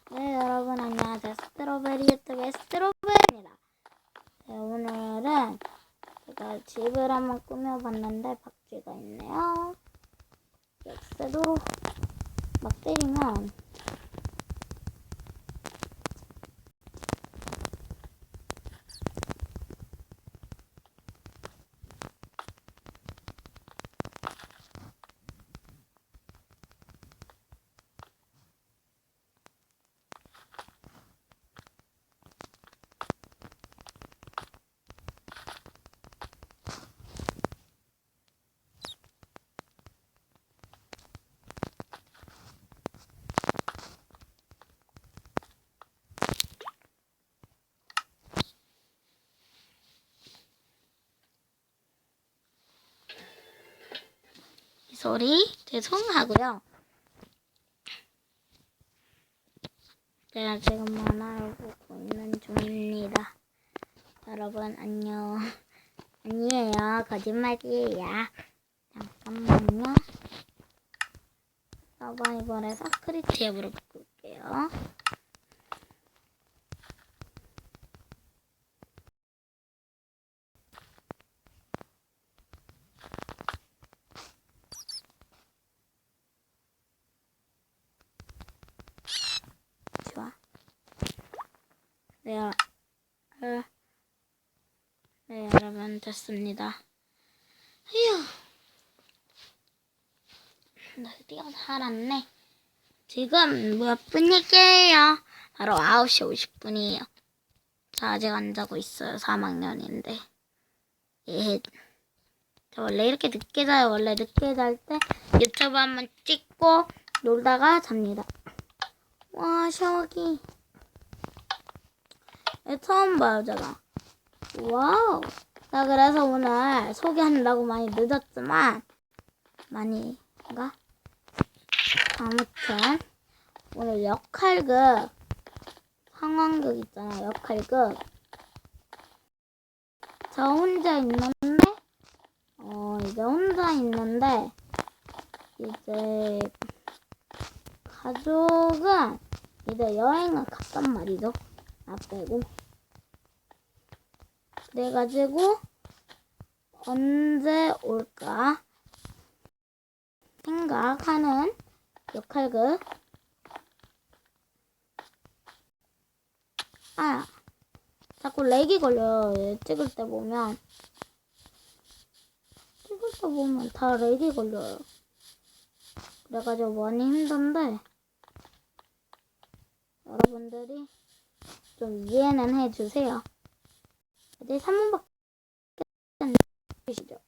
네, 여러분 안녕하세요. 스트로베리 유튜브의 스트로베리입니다. 네, 오늘은 제가 집을 한번 꾸며봤는데 박쥐가 있네요. 엑스로 막 때리면 이 소리 죄송하고요. 제가 지금 만화를 보고 있는 중입니다. 여러분 안녕. 아니에요. 거짓말이에요. 잠깐만요. 서바이벌의 사크리트 앱으로 바꿀게요. 좋아. 네, 여러분 됐습니다. 휴. 드디어 살았네. 지금 몇 분이게요? 바로 9시 50분이에요. 저 아직 안 자고 있어요. 3학년인데. 예. 저 원래 이렇게 늦게 자요. 원래 늦게 잘 때 유튜브 한번 찍고 놀다가 잡니다. 와, 샤워기. 처음 봐요, 제가. 와우. 자, 그래서 오늘 소개한다고 많이 늦었지만, 많이인가? 아무튼, 오늘 역할극, 상황극 있잖아요, 역할극. 저 혼자 있는데, 이제 혼자 있는데, 이제, 가족은 이제 여행을 갔단 말이죠. 나 빼고. 그래가지고 언제 올까 생각하는 역할극. 자꾸 렉이 걸려요. 찍을 때 보면 다 렉이 걸려요. 그래가지고 많이 힘든데 여러분들이 좀 이해는 해주세요. 이제 3분밖에 안 주시죠.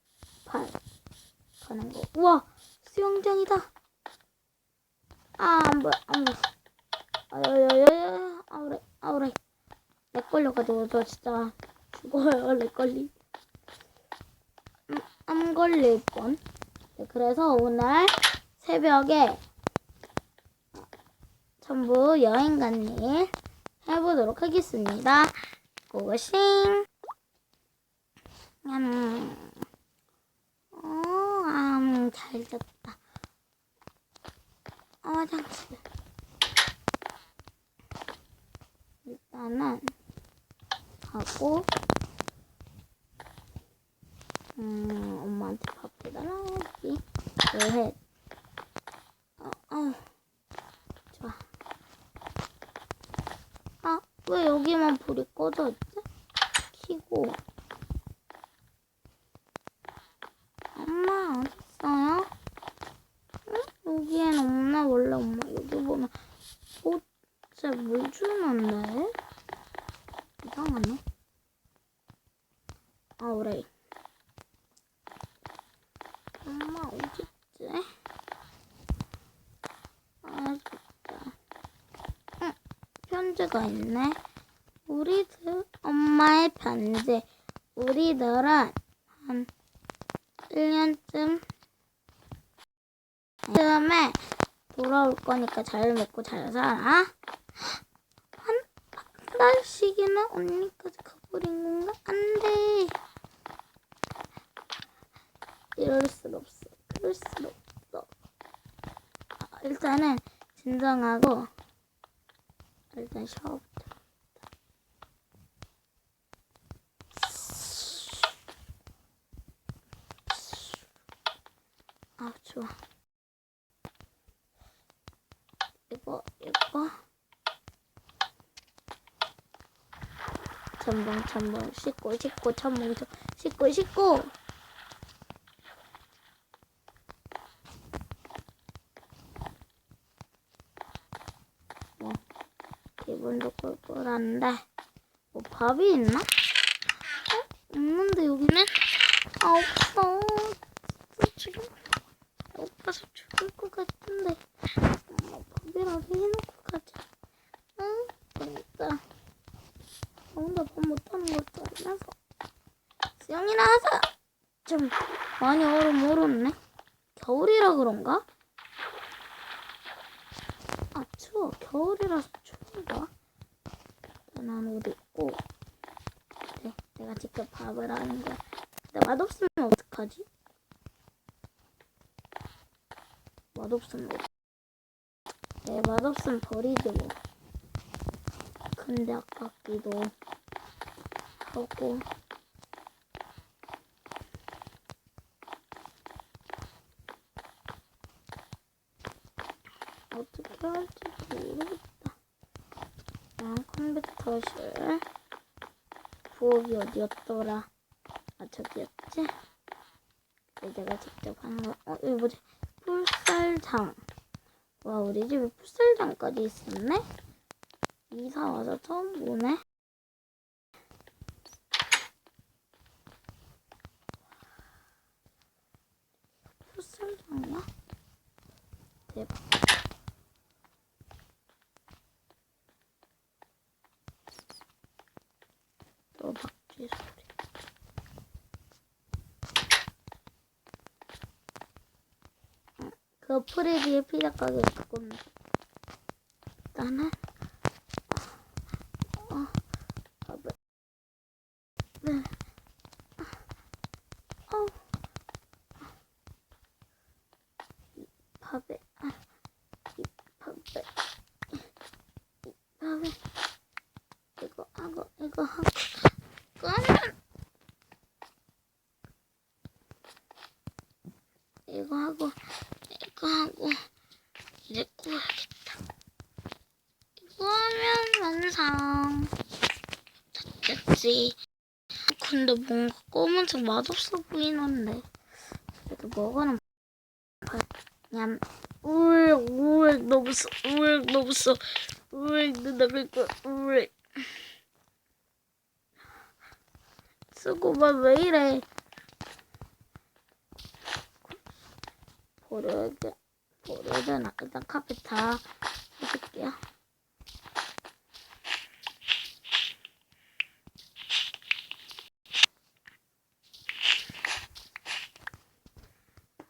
8 가는 거. 우와, 수영장이다. 안 보여. 아우래. 렉 걸려가지고 저 진짜 죽어요. 렉 걸리. 안 걸릴 뻔. 네, 그래서 오늘 새벽에 전부 여행 간 일 해보도록 하겠습니다. 고고싱. 잘 잤다. 화장실. 일단은 하고 엄마한테 밥 해달라기. 넷. 좋아. 왜 여기만 불이 꺼져 있지? 켜고. 엄마 어딨어요? 응? 여기엔 없나? 원래 엄마 여기 보면 진짜 물 주는데? 이상하네. 그래. 엄마 어딨지? 진짜. 편지가 있네. 엄마의 편지. 우리들은 한 1년쯤 다음에 돌아올 거니까 잘 먹고 잘 살아. 한 달씩이나 언니까지 가버린 건가? 안 돼. 이럴 순 없어. 그럴 순 없어. 일단은 진정하고 일단 샤워부터. 아, 좋아. 이거. 첨벙 씻고 첨벙 씻고. 기분도 꿀꿀한데. 뭐 밥이 있나? 없는데 여기는? 아, 없어. 지금 배고파서 죽을 것 같은데. 밥이라도 해놓고 가자. 응? 진짜. 혼자 밥 못하는 것도 아니라서. 수영이 나와서 좀 많이 얼었네. 겨울이라 그런가? 아, 추워. 겨울이라서 추운가? 난 옷 입고. 그래, 내가 직접 밥을 하는 거야. 근데 맛없으면 어떡하지? 맛없으면 네, 맛없으면 버리지 뭐. 근데 아깝기도 하고. 어떻게 할지 모르겠다. 컴퓨터실 부엌이 어디였더라? 아, 저기였지? 내가 직접 하는 거. 이거 뭐지? 풋살장. 와, 우리 집에 풋살장까지 있었네? 이사 와서 처음 보네? 풋살장이야? 대박. 또 박쥐 소리. 그 프레디의 피자 가게 그건데. 일단은 밥을 네. 밥에 이거 하고 끄면 이거 하고 이제 구워야겠다. 이거 하면 완성. 됐겠지. 근데 뭔가 검은색 맛없어 보이는데. 그래도 먹어는 그냥 우울 너무 써. 눈 나쁠 거야. 쓰고만 왜 이래. 버려야 되나? 일단 카페 다 해줄게요.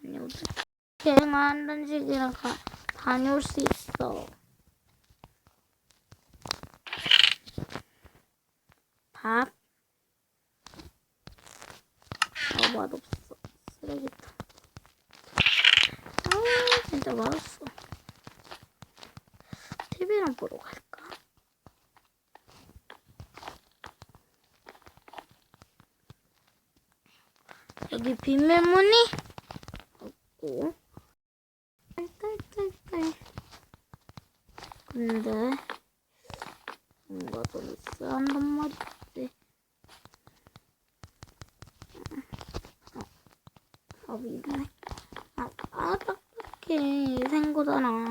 아니, 어떻게 한단 식이랑 다녀올 수 있어. 밥. 맛없어. 쓰레기통. 진짜 맛없어. TV랑 보러 갈까? 여기 비밀문이 없고. 딸. 근데 뭔가 좀 있어야 한단 말이지. 밥이 있네. 딱딱해. 생거잖아.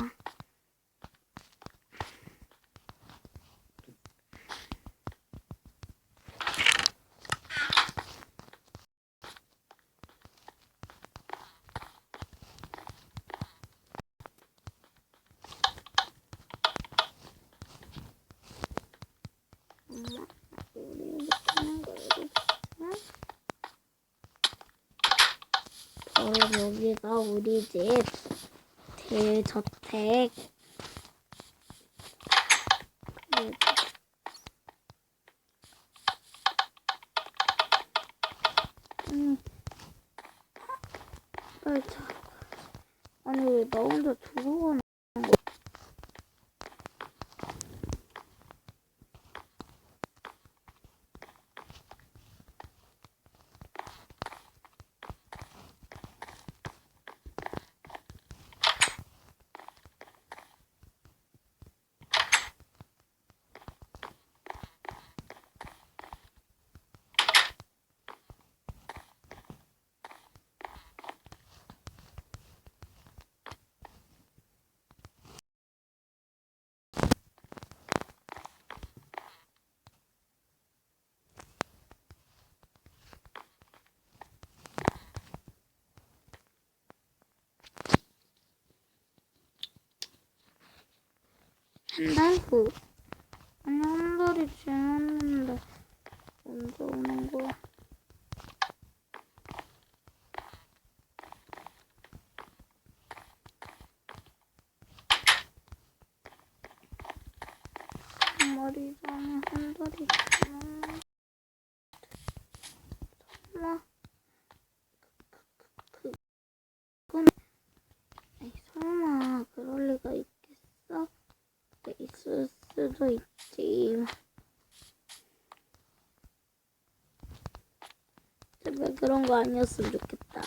바로 여기가 우리 집 대저택. 아니 왜 나 혼자 두고 가는 거야? 한달구. 아니, 한 달이 지났는데 언제 오는 거야? 한 마리 전에 한 달이 지났는데 설마 그건 아니, 설마 그럴 리가 있겠어? 있을 수도 있지. 제발 그런 거 아니었으면 좋겠다.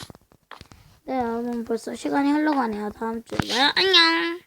네, 여러분 벌써 시간이 흘러가네요. 다음 주에 봐요. 안녕.